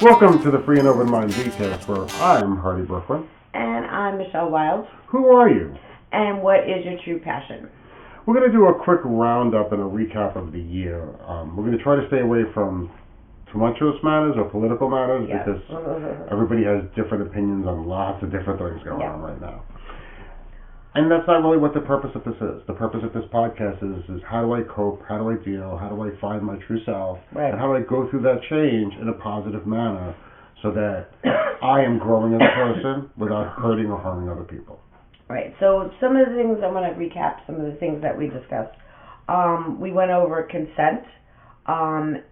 Welcome to the Free and Open Mind Dcast, where I'm Hardy Brooklyn. And I'm Michelle Wild. Who are you? And what is your true passion? We're going to do a quick roundup and a recap of the year. We're going to try to stay away from tumultuous matters or political matters because everybody has different opinions on lots of different things going on right now. And that's not really what the purpose of this is. The purpose of this podcast is how do I cope, how do I deal, how do I find my true self, and how do I go through that change in a positive manner so that I am growing as a person without hurting or harming other people. Right. So some of the things, I want to recap some of the things that we discussed. We went over consent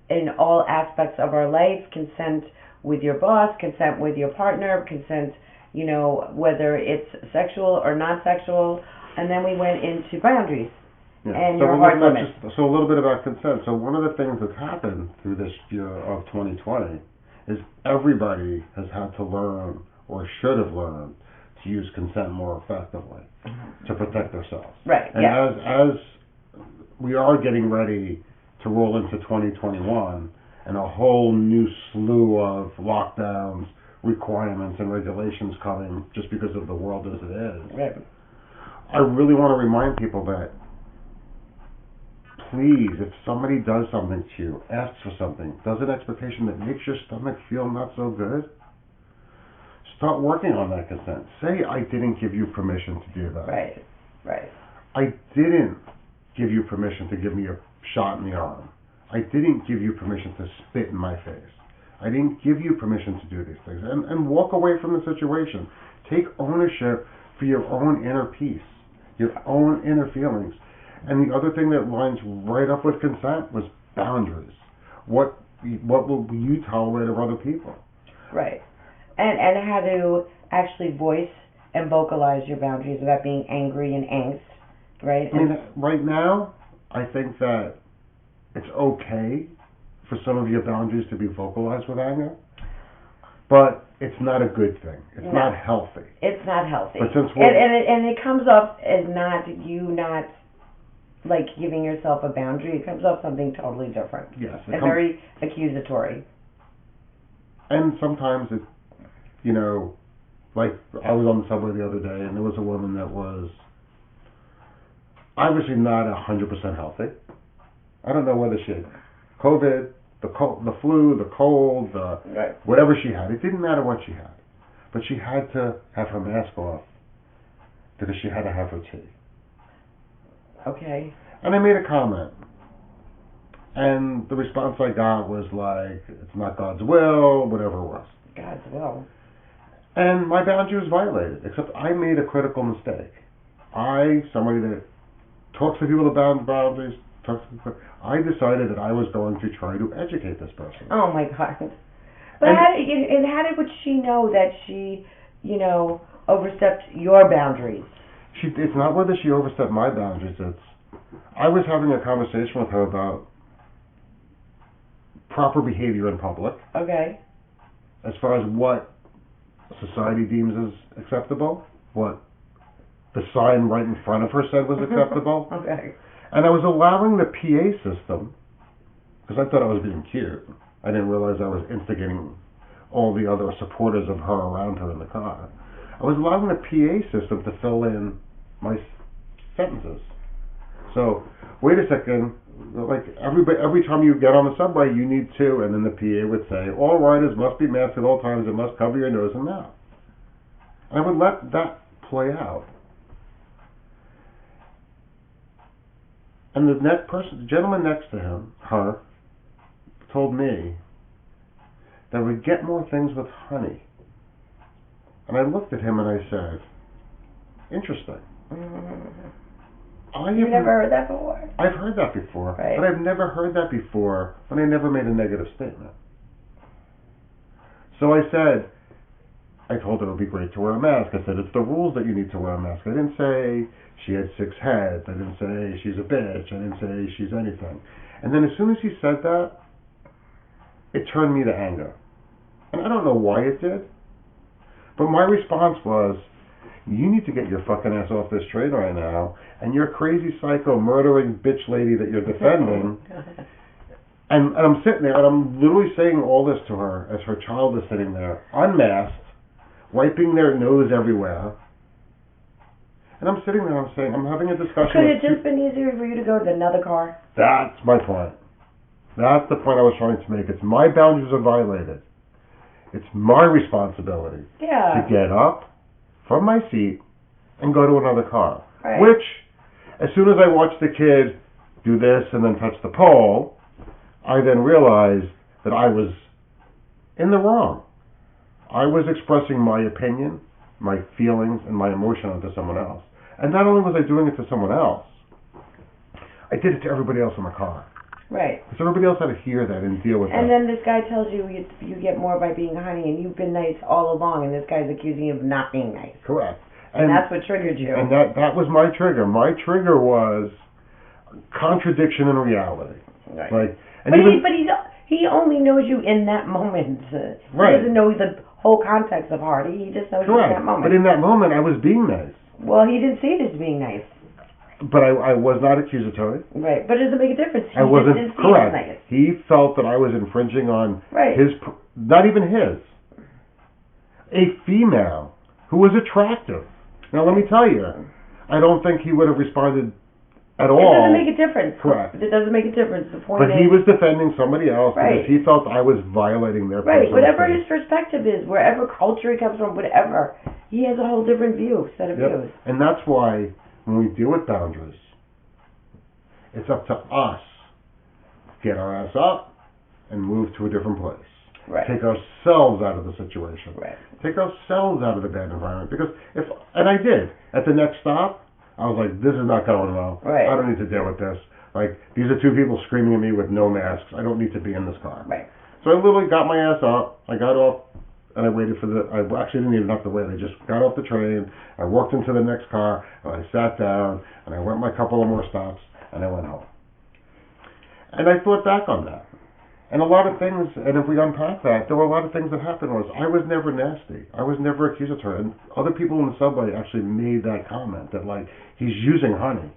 in all aspects of our life, consent with your boss, consent with your partner, consent, you know, whether it's sexual or not sexual, and then we went into boundaries and your hard limits. So a little bit about consent. So one of the things that's happened through this year of 2020 is everybody has had to learn, or should have learned, to use consent more effectively to protect themselves. Right. And as we are getting ready to roll into 2021 and a whole new slew of lockdowns, requirements and regulations coming just because of the world as it is. Right. I really want to remind people that please, if somebody does something to you, asks for something, does an expectation that makes your stomach feel not so good, start working on that consent. Say, I didn't give you permission to do that. Right. Right. I didn't give you permission to give me a shot in the arm. I didn't give you permission to spit in my face. I didn't give you permission to do these things. And walk away from the situation. Take ownership for your own inner peace, your own inner feelings. And the other thing that lines right up with consent was boundaries. What will you tolerate of other people? Right. And how to actually voice and vocalize your boundaries without being angry and angst, right? I mean, right now, I think that it's okay for some of your boundaries to be vocalized with anger, but it's not a good thing. It's not healthy. It's not healthy. But since and it comes off as not like giving yourself a boundary. It comes off something totally different. Yes. And very accusatory. And sometimes it, you know, like I was on the subway the other day and there was a woman that was obviously not 100% healthy. I don't know whether she had COVID, the flu, the cold, whatever she had. It didn't matter what she had. But she had to have her mask off because she had to have her tea. Okay. And I made a comment. And the response I got was like, it's not God's will, whatever it was. God's will. And my boundary was violated, except I made a critical mistake. Somebody that talks to people about boundaries, I decided that I was going to try to educate this person. Oh my God! But how did she know that she, you know, overstepped your boundaries? It's not whether she overstepped my boundaries. I was having a conversation with her about proper behavior in public. Okay. As far as what society deems as acceptable, what the sign right in front of her said was acceptable. Okay. And I was allowing the PA system, because I thought I was being cute. I didn't realize I was instigating all the other supporters of her around her in the car. I was allowing the PA system to fill in my sentences. So, wait a second, like every time you get on the subway, you need to, and then the PA would say, all riders must be masked at all times and must cover your nose and mouth. And I would let that play out. And the gentleman next to her, told me that we'd get more things with honey. And I looked at him and I said, interesting. You've never heard that before? I've heard that before, right. But I've never heard that before when I never made a negative statement. So I told her it would be great to wear a mask. I said, it's the rules that you need to wear a mask. I didn't say she had 6 heads. I didn't say she's a bitch. I didn't say she's anything. And then as soon as he said that, it turned me to anger. And I don't know why it did, but my response was, you need to get your fucking ass off this train right now, and your crazy psycho murdering bitch lady that you're defending And I'm sitting there, and I'm literally saying all this to her as her child is sitting there, unmasked, wiping their nose everywhere. And I'm sitting there, I'm saying, I'm having a discussion. Could it just been easier for you to go to another car? That's my point. That's the point I was trying to make. It's my boundaries are violated. It's my responsibility to get up from my seat and go to another car. Right. Which, as soon as I watched the kid do this and then touch the pole, I then realized that I was in the wrong. I was expressing my opinion, my feelings, and my emotion onto someone else. And not only was I doing it to someone else, I did it to everybody else in the car. Right. Because everybody else had to hear that and deal with that. And then this guy tells you you get more by being honey, and you've been nice all along, and this guy's accusing you of not being nice. Correct. And that's what triggered you. And that was my trigger. My trigger was contradiction in reality. Right. Like, but he only knows you in that moment. Right. He doesn't know the whole context of Hardy. He just knows you in that moment. But in that moment, I was being nice. Well, he didn't see it as being nice. But I was not accusatory. Right. But it doesn't make a difference. I wasn't didn't see correct. it as nice. He felt that I was infringing on right. his, not even his, a female who was attractive. Now, let me tell you, I don't think he would have responded at all. It doesn't make a difference. Correct. It doesn't make a difference. The point but he was defending somebody else because he felt I was violating their right. Whatever space. his perspective is, wherever culture he comes from, whatever, he has a whole different set of views. And that's why when we deal with boundaries, it's up to us to get our ass up and move to a different place. Right. Take ourselves out of the situation. Right. Take ourselves out of the bad environment. And I did. At the next stop, I was like, this is not going well. Right. I don't need to deal with this. Like, these are two people screaming at me with no masks. I don't need to be in this car. Right. So I literally got my ass up. I got off, and I waited for I actually didn't even have to wait. I just got off the train. I walked into the next car, and I sat down, and I went my couple of more stops, and I went home. And I thought back on that. And a lot of things, and if we unpack that, there were a lot of things that happened was I was never nasty. I was never accusatory. And other people in the subway actually made that comment that, like, he's using honey.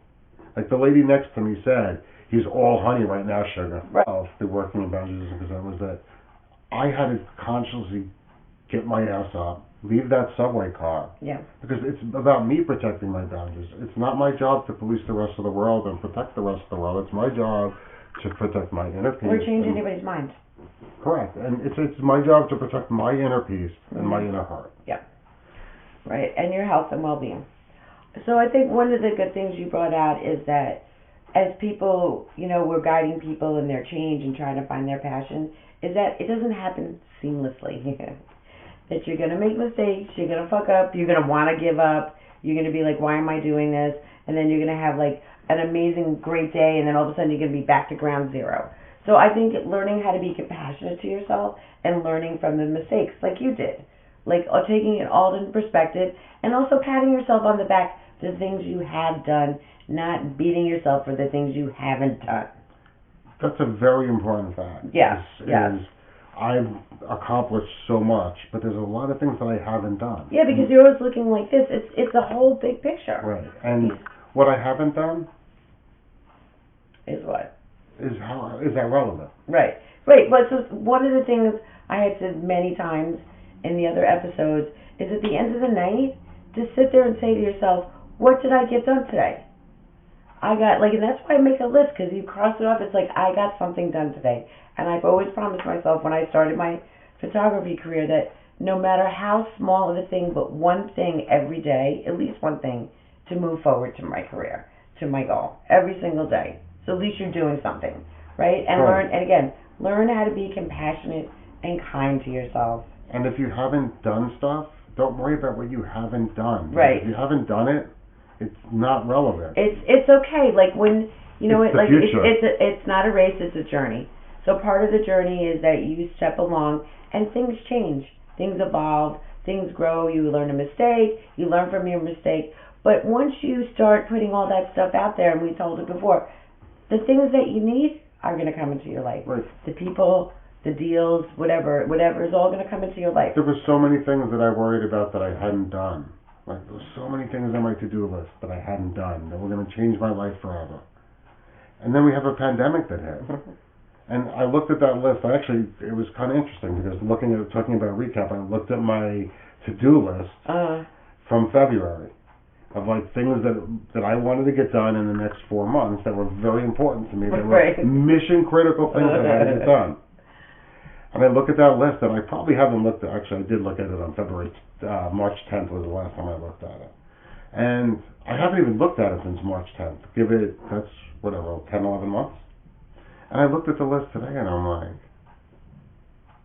Like the lady next to me said, he's all honey right now, sugar. Right. The working in boundaries because that was that I had to consciously get my ass up, leave that subway car. Yeah. Because it's about me protecting my boundaries. It's not my job to police the rest of the world and protect the rest of the world. It's my job to protect my inner peace. Or change anybody's mind. Correct. And it's my job to protect my inner peace and my inner heart. Yeah. Right. And your health and well-being. So I think one of the good things you brought out is that as people, we're guiding people in their change and trying to find their passion, is that it doesn't happen seamlessly. That you're going to make mistakes, you're going to fuck up, you're going to want to give up, you're going to be like, why am I doing this? And then you're going to have like an amazing, great day, and then all of a sudden you're going to be back to ground zero. So I think learning how to be compassionate to yourself and learning from the mistakes like you did, like taking it all in perspective and also patting yourself on the back for the things you have done, not beating yourself for the things you haven't done. That's a very important fact. Yes. I've accomplished so much, but there's a lot of things that I haven't done. Yeah, because you're always looking like this. It's a whole big picture. Right. And what I haven't done is what? Is that relevant? Right. Right. But so one of the things I had said many times in the other episodes is at the end of the night, just sit there and say to yourself, what did I get done today? I got, and that's why I make a list, because you cross it off, it's like, I got something done today. And I've always promised myself when I started my photography career that no matter how small of a thing, but one thing every day, at least one thing, to move forward to my career, to my goal, every single day. So at least you're doing something, right? And learn how to be compassionate and kind to yourself. And if you haven't done stuff, don't worry about what you haven't done. Right. If you haven't done it, it's not relevant. It's okay. Like when future. It's not a race, it's a journey. So part of the journey is that you step along and things change, things evolve, things grow. You learn a mistake, you learn from your mistake. But once you start putting all that stuff out there, and we told it before, the things that you need are going to come into your life. Right. The people, the deals, whatever is all going to come into your life. There were so many things that I worried about that I hadn't done. Like, there were so many things on my to-do list that I hadn't done that were going to change my life forever. And then we have a pandemic that hit. And I looked at that list. It was kind of interesting because talking about recap, I looked at my to-do list from February of like things that I wanted to get done in the next 4 months that were very important to me. That were mission critical things that I had to get done. And I look at that list, and I probably haven't looked at. Actually, I did look at it on March 10th was the last time I looked at it, and I haven't even looked at it since March 10th. That's whatever, 10, 11 months. And I looked at the list today, and I'm like,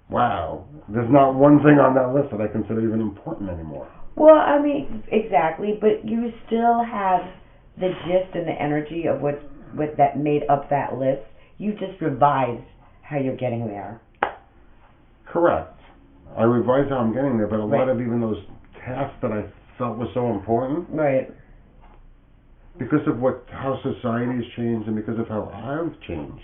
wow, there's not one thing on that list that I consider even important anymore. Well, I mean, exactly, but you still have the gist and the energy of what that made up that list. You just revised how you're getting there. Correct. I revised how I'm getting there, but a lot of even those tasks that I felt were so important, because of how society's changed and because of how I've changed,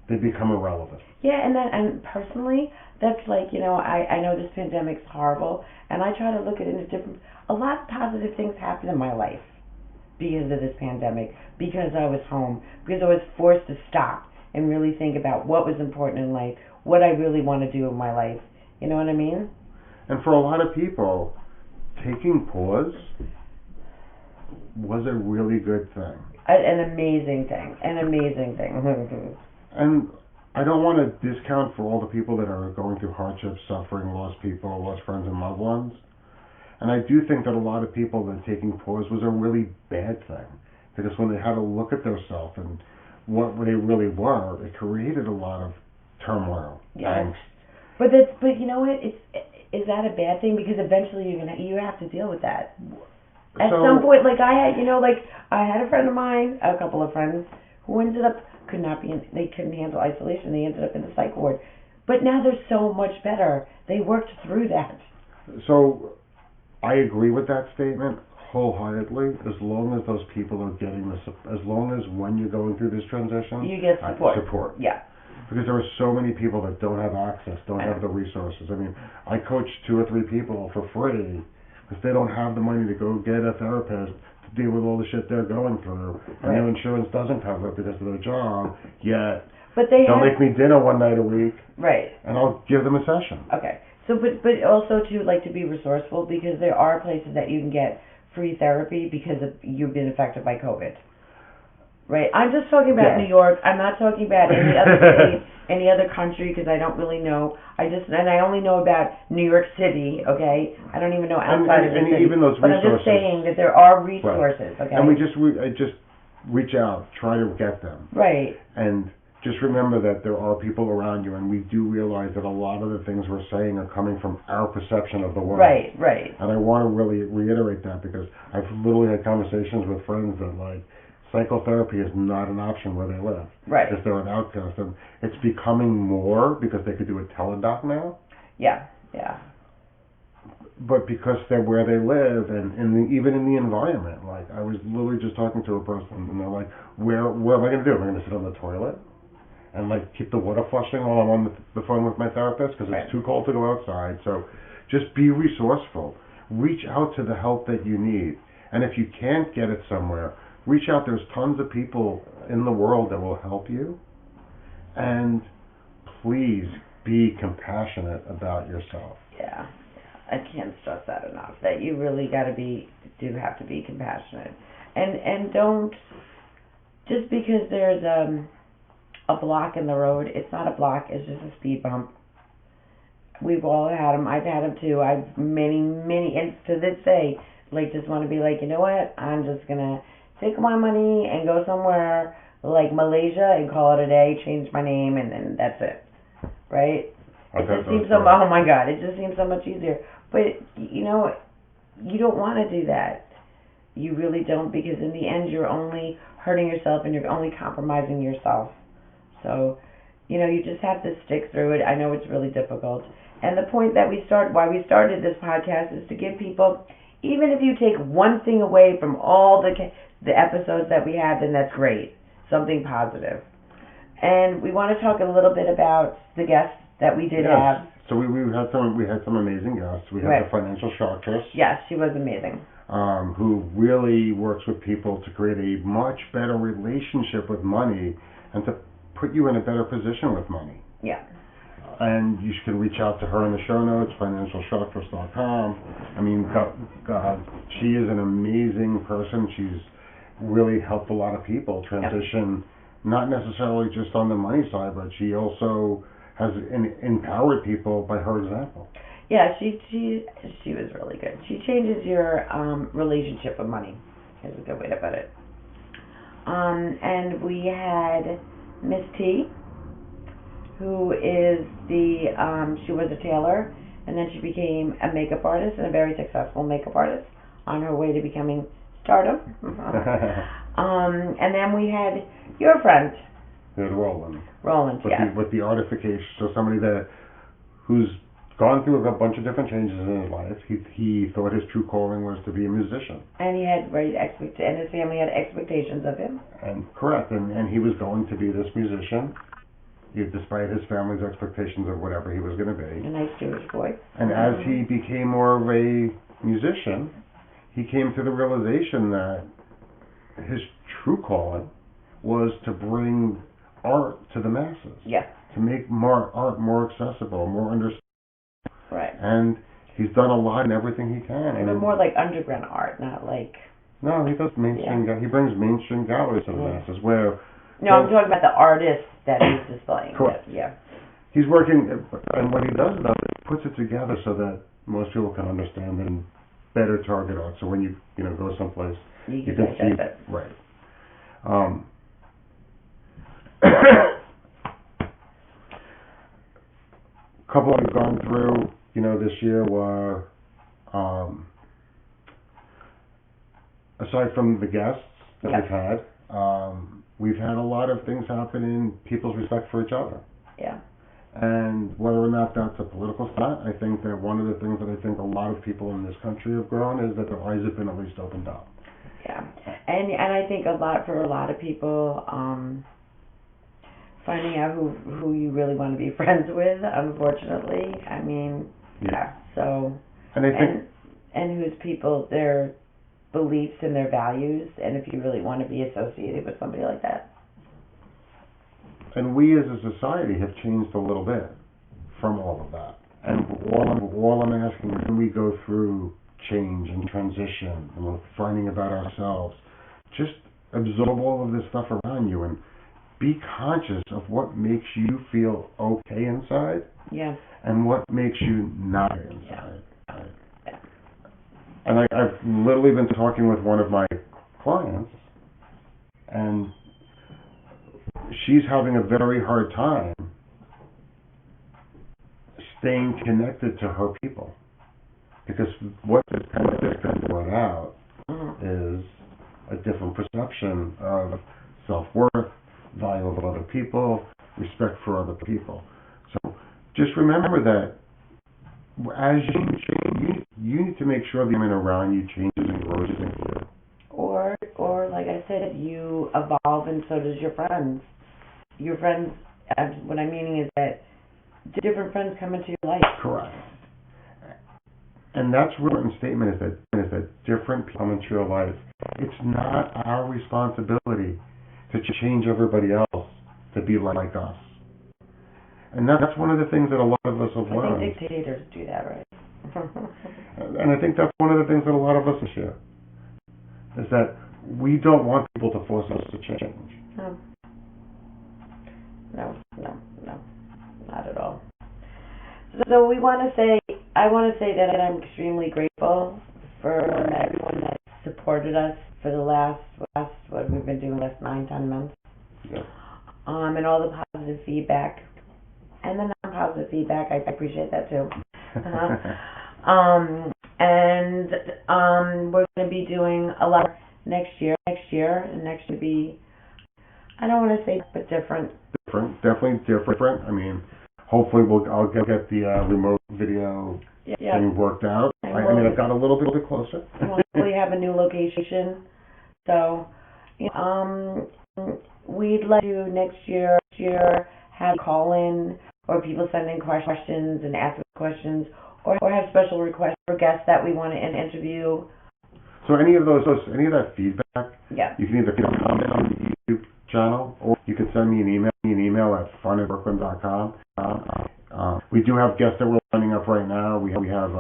they become irrelevant. Yeah, and personally, that's like, I know this pandemic's horrible, and I try to look at it in a lot of positive things happen in my life because of this pandemic, because I was home, because I was forced to stop and really think about what was important in life, what I really want to do in my life. You know what I mean? And for a lot of people, taking pause was a really good thing. An amazing thing. And I don't want to discount for all the people that are going through hardship, suffering, lost people, lost friends and loved ones. And I do think that a lot of people that taking pause was a really bad thing. Because when they had to look at themselves and what they really were, it created a lot of turmoil. Yes. But you know what? Is that a bad thing? Because eventually you have to deal with that. At some point, I had a friend of mine, a couple of friends, who ended up they couldn't handle isolation. They ended up in the psych ward. But now they're so much better. They worked through that. So I agree with that statement wholeheartedly, as long as those people are getting as long as when you're going through this transition, you get support. Support. Yeah. Because there are so many people that don't have access, don't have the resources. I mean, I coach 2 or 3 people for free because they don't have the money to go get a therapist to deal with all the shit they're going through, and their insurance doesn't cover it because of their job. Yet they'll make me dinner one night a week, and I'll give them a session. Okay. So, but also to be resourceful, because there are places that you can get free therapy because you've been affected by COVID. Right. I'm just talking about New York. I'm not talking about any other state, any other country, because I don't really know. I only know about New York City. Okay. I don't even know outside of the city. Even those resources. But I'm just saying that there are resources. Okay. And we just reach out, try to get them. Right. And just remember that there are people around you, and we do realize that a lot of the things we're saying are coming from our perception of the world. Right. And I want to really reiterate that, because I've literally had conversations with friends that psychotherapy is not an option where they live. Right. Because they're an outcast. And it's becoming more because they could do a teledoc now. Yeah. But because they're where they live, and even in the environment. I was literally just talking to a person, and they're like, where am I going to do? Am I going to sit on the toilet and keep the water flushing while I'm on the phone with my therapist? Because it's too cold to go outside. So just be resourceful. Reach out to the help that you need. And if you can't get it somewhere, reach out. There's tons of people in the world that will help you. And please be compassionate about yourself. Yeah. I can't stress that enough. That you really do have to be compassionate. And don't, just because there's a block in the road, it's not a block, it's just a speed bump. We've all had them. I've had them too. I've many, and to this day, just want to be you know what? I'm just going to take my money and go somewhere like Malaysia and call it a day, change my name, and then that's it. Right? It just seems oh my God, it just seems so much easier. But, you don't want to do that. You really don't, because in the end, you're only hurting yourself and you're only compromising yourself. So, you just have to stick through it. I know it's really difficult. And the point that why we started this podcast is to give people, even if you take one thing away from all the episodes that we have, then that's great. Something positive. And we want to talk a little bit about the guests that we did have. So we had some amazing guests. We had the financial sharktress. Yes, she was amazing. Who really works with people to create a much better relationship with money and to put you in a better position with money. Yeah. And you can reach out to her in the show notes, financialshockforce.com. I mean, God, she is an amazing person. She's really helped a lot of people transition, not necessarily just on the money side, but she also has empowered people by her example. Yeah, she was really good. She changes your relationship with money, is a good way to put it. And we had Miss T, who is she was a tailor, and then she became a makeup artist, and a very successful makeup artist on her way to becoming stardom. And then we had your friend. Roland. Roland, with the artification, so somebody who's gone through a bunch of different changes in his life. He thought his true calling was to be a musician. And he had and his family had expectations of him. And correct, and he was going to be this musician, despite his family's expectations of whatever he was going to be. A nice Jewish boy. And as he became more of a musician, he came to the realization that his true calling was to bring art to the masses. Yeah. To make art more accessible, more understandable. Right. And he's done a lot in everything he can. And more like underground art, not like... No, he does mainstream. He brings mainstream galleries to the masses. Where... No, I'm talking about the artist that he's displaying. Correct. Yeah. He's working, and what he does though, is puts it together so that most people can understand and better target art. So when you go someplace, you can see it. Right. Couple I've gone through, this year were, aside from the guests that we've had a lot of things happen in people's respect for each other. Yeah. And whether or not that's a political stunt, I think that one of the things that I think a lot of people in this country have grown is that their eyes have been at least opened up. Yeah. And I think for a lot of people, finding out who you really want to be friends with, unfortunately. I mean, so and I think and whose people, their beliefs and their values, and if you really want to be associated with somebody like that. And we as a society have changed a little bit from all of that. And all I'm asking, when we go through change and transition and we're finding about ourselves, just absorb all of this stuff around you and be conscious of what makes you feel okay inside, and what makes you not inside. Yeah. And I've literally been talking with one of my clients, and she's having a very hard time staying connected to her people, because what this kind of brought out is a different perception of self-worth, value of other people, respect for other people. So just remember that as you change, you need to make sure the environment around you changes and grows and grows. Or like I said, you evolve, and so does your friends. Your friends, what I'm meaning is that different friends come into your life. Correct. And that's a really important statement, is that different people come into your life. It's not our responsibility to change everybody else to be like us. And that's one of the things that a lot of us have learned. I think dictators do that, right? And I think that's one of the things that a lot of us share, is that we don't want people to force us to change. No, not at all. So I want to say that I'm extremely grateful for everyone that supported us for the last what we've been doing the last 9-10 months. Yeah. And all the positive feedback and the non-positive feedback. I appreciate that too. And we're going to be doing a lot next year, and next year be, I don't want to say but different. Definitely different. I mean, hopefully I'll get the remote video thing worked out. I've got a little bit closer. We have a new location, so we'd like to next year have call-in, or people send in questions and ask us questions, or have special requests for guests that we want to interview. So any of that feedback, you can either comment on the YouTube channel, or you can send me an email at fun@brooklyn.com. We do have guests that we're lining up right now. We have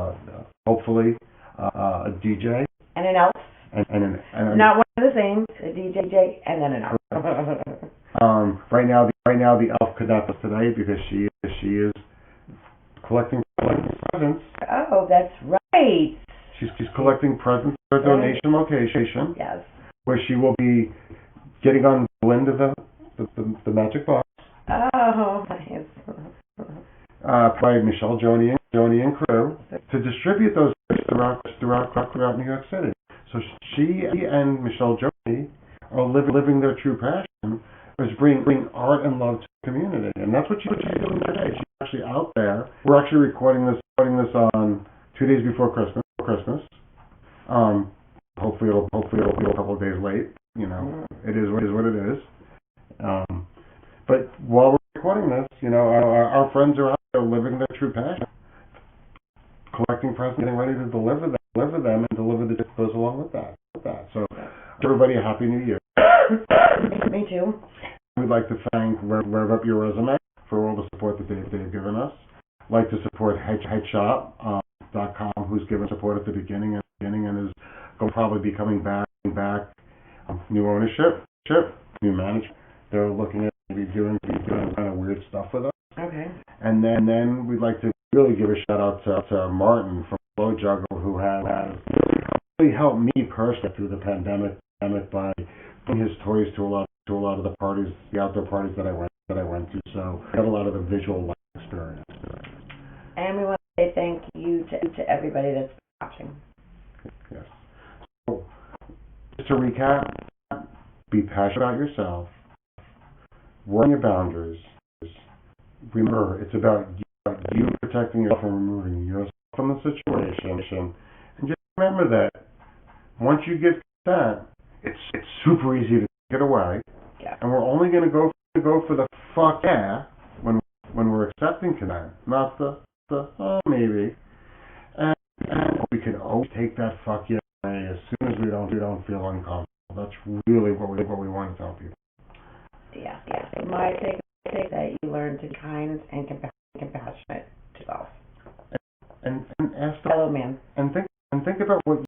hopefully a DJ and an elf. And not one of the same. A DJ and then an elf. Right now the elf could not be today because she is collecting presents. Oh, that's right. She's collecting presents for a donation location. Yes. Where she will be getting on the end of the magic box. Oh, nice. By Michelle, Joni, and crew to distribute those throughout New York City. So she and Michelle Joni are living their true passion, is bring art and love to the community, and that's what she's doing today. She's actually out there. We're actually recording this on 2 days before Christmas. Hopefully it'll be a couple of days late. You know, it is what it is. But while we're recording this, you know, our friends are out there living their true passion, collecting presents, getting ready to deliver them, and deliver the goes along with that. So, everybody, a happy New Year. Me too. We'd like to thank Rev Up Your Resume for all the support that they've given us. Like to support headshop.com, who's given support at the beginning and is going to probably be coming back. New ownership, new management. They're looking at maybe doing kind of weird stuff with us. Okay. And then we'd like to really give a shout out to Martin from Flow Juggle, who has really helped me personally through the pandemic by bringing his toys to a lot of the parties, the outdoor parties that I went to. So I got a lot of the visual experience. And we want to say thank you to everybody that's watching. Yes. So just to recap, be passionate about yourself. Work on your boundaries. Remember, it's about you protecting yourself and removing yourself from the situation. And just remember that once you get that, it's super easy to get away. Yeah. And we're only going to go for the fuck yeah when we're accepting consent, not the maybe. And we can always take that fuck yeah away as soon as we don't feel uncomfortable. That's really what we want to tell people. Yeah. My take is that you learn to be kind and compassionate to yourself. And ask fellow man. And think about what